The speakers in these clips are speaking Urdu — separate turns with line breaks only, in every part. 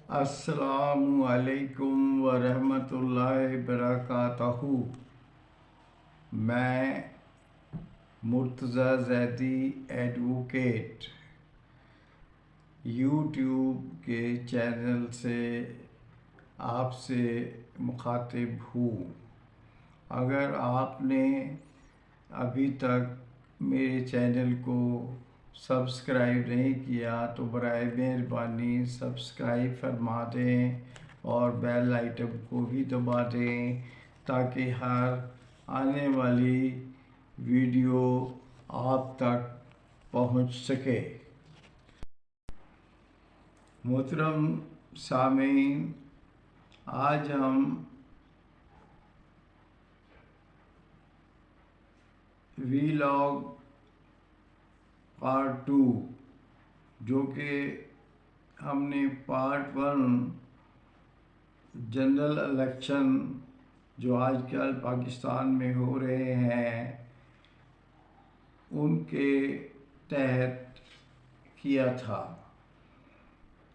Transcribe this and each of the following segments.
السلام علیکم ورحمۃ اللہ وبرکاتہ۔ میں مرتضی زیدی ایڈوکیٹ یوٹیوب کے چینل سے آپ سے مخاطب ہوں۔ اگر آپ نے ابھی تک میرے چینل کو سبسکرائب نہیں کیا تو برائے مہربانی سبسکرائب فرما دیں اور بیل آئٹم کو بھی دبا دیں تاکہ ہر آنے والی ویڈیو آپ تک پہنچ سکے۔ محترم سامعین، آج ہم ویلاگ پارٹ 2 جو کہ ہم نے پارٹ 1 جنرل الیکشن جو آج کل پاکستان میں ہو رہے ہیں ان کے تحت کیا تھا۔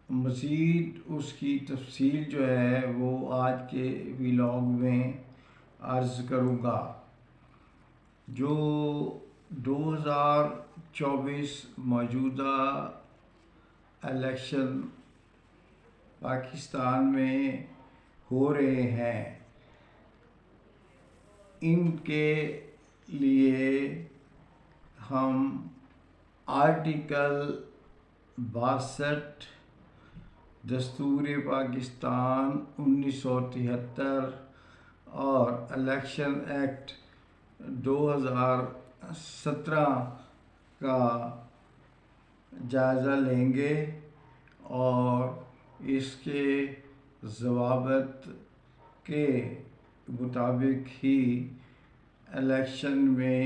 مزید اس کی تفصیل جو ہے وہ آج کے ویلاگ میں عرض کروں گا۔ جو 2024 موجودہ الیکشن پاکستان میں ہو رہے ہیں، ان کے لیے ہم آرٹیکل 62 دستور پاکستان 1973 اور الیکشن ایکٹ 2017 کا جائزہ لیں گے اور اس کے ضوابط کے مطابق ہی الیکشن میں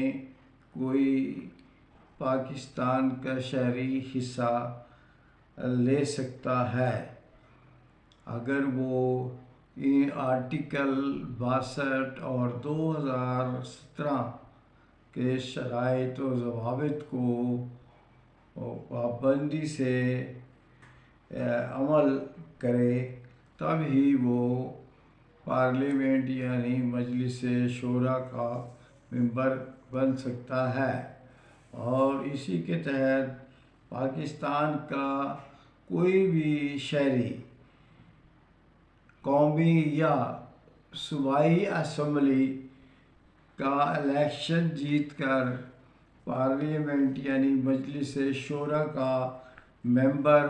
کوئی پاکستان کا شہری حصہ لے سکتا ہے اگر وہ ان آرٹیکل 62 اور 2017 کے شرائط و ضوابط کو پابندی سے عمل کرے، تب ہی وہ پارلیمنٹ یعنی مجلس شورا کا ممبر بن سکتا ہے۔ اور اسی کے تحت پاکستان کا کوئی بھی شہری قومی یا صوبائی اسمبلی کا الیکشن جیت کر پارلیمنٹ یعنی مجلس شورا کا ممبر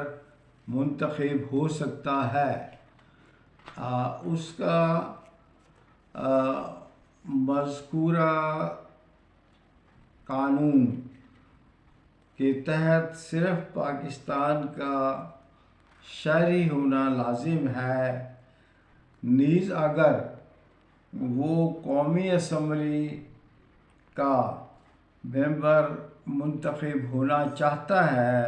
منتخب ہو سکتا ہے۔ اس کا مذکورہ قانون کے تحت صرف پاکستان کا شہری ہونا لازم ہے، نیز اگر وہ قومی اسمبلی کا ممبر منتخب ہونا چاہتا ہے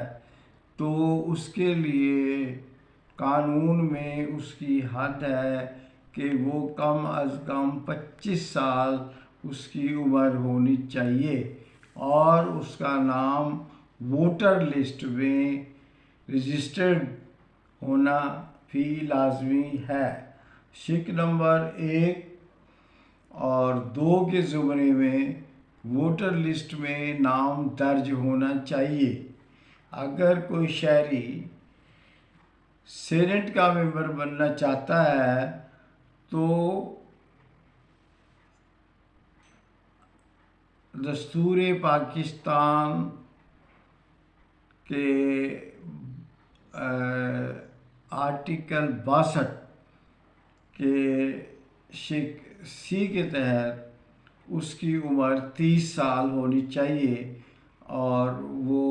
تو اس کے لیے قانون میں اس کی حد ہے کہ وہ کم از کم 25 سال اس کی عمر ہونی چاہیے اور اس کا نام ووٹر لسٹ میں رجسٹرڈ ہونا بھی لازمی ہے۔ شق نمبر 1 اور 2 کے زمرے میں ووٹر لسٹ میں نام درج ہونا چاہیے۔ اگر کوئی شہری سینٹ کا ممبر بننا چاہتا ہے تو دستور پاکستان کے آرٹیکل 62 کے شق سی کے تحت اس کی عمر 30 سال ہونی چاہیے اور وہ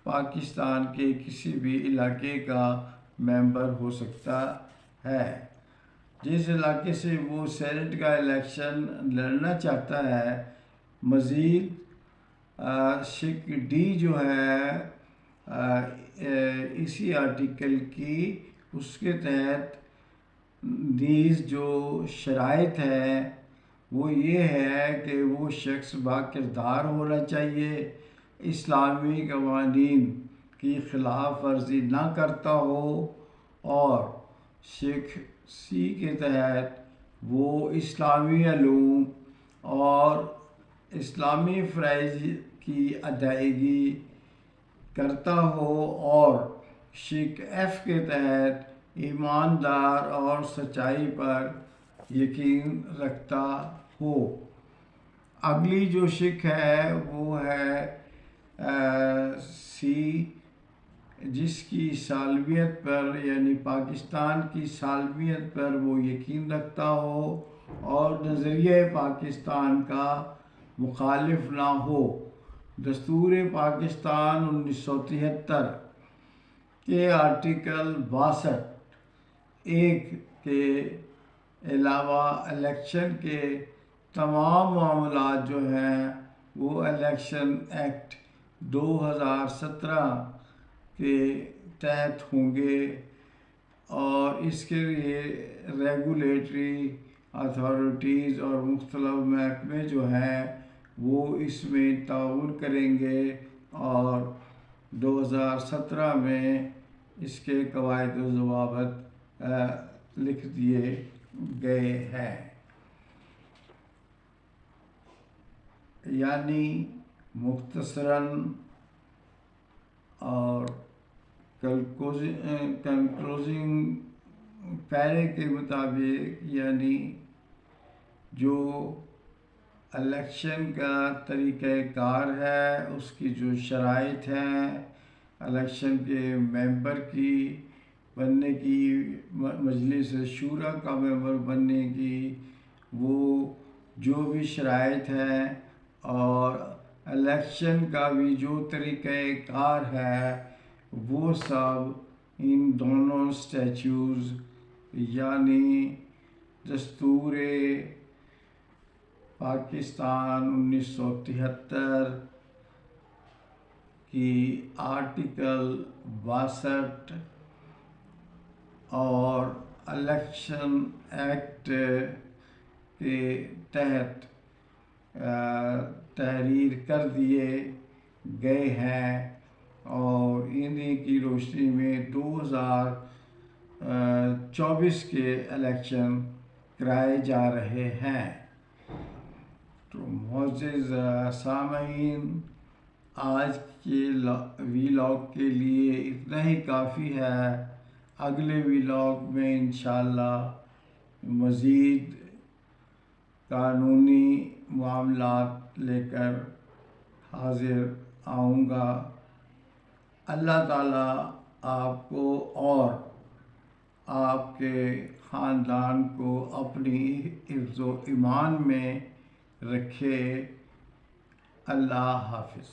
پاکستان کے کسی بھی علاقے کا ممبر ہو سکتا ہے۔ جس علاقے سے وہ سینٹ کا الیکشن لڑنا چاہتا ہے، مزید شق ڈی جو ہے اسی آرٹیکل کی، اس کے تحت نیز جو شرائط ہے وہ یہ ہے کہ وہ شخص با کردار ہونا چاہیے، اسلامی قوانین کی خلاف ورزی نہ کرتا ہو اور شیخ سی کے تحت وہ اسلامی علوم اور اسلامی فرائض کی ادائیگی کرتا ہو، اور شق ایف کے تحت ایماندار اور سچائی پر یقین رکھتا ہو۔ اگلی جو شق ہے وہ ہے سی، جس کی سالمیت پر یعنی پاکستان کی سالمیت پر وہ یقین رکھتا ہو اور نظریہ پاکستان کا مخالف نہ ہو۔ دستور پاکستان 1973 کے آرٹیکل 62(1) کے علاوہ الیکشن کے تمام معاملات جو ہیں وہ الیکشن ایکٹ 2017 کے تحت ہوں گے، اور اس کے لیے ریگولیٹری اتھارٹیز اور مختلف محکمے جو ہیں وہ اس میں تعاون کریں گے، اور 2017 میں اس کے قواعد و ضوابط لکھ دیے گئے ہیں۔ یعنی مختصراً اور کنکلوزنگ پیرے کے مطابق، یعنی جو الیکشن کا طریقہ کار ہے، اس کی جو شرائط ہیں الیکشن کے ممبر کی بننے کی، مجلس شورا کا ممبر بننے کی، وہ جو بھی شرائط ہیں اور الیکشن کا بھی جو طریقہ کار ہے وہ سب ان دونوں اسٹیچوز یعنی دستور پاکستان 1973 کی آرٹیکل 62 اور الیکشن ایکٹ کے تحت تحریر کر دیے گئے ہیں، اور انہی کی روشنی میں 2024 کے الیکشن کرائے جا رہے ہیں۔ تو معزز سامعین، آج کے ویلاگ کے لیے اتنا ہی کافی ہے۔ اگلے ویلاگ میں انشاءاللہ مزید قانونی معاملات لے کر حاضر آؤں گا۔ اللہ تعالیٰ آپ کو اور آپ کے خاندان کو اپنی حفظ و ایمان میں رکھے۔ اللہ حافظ۔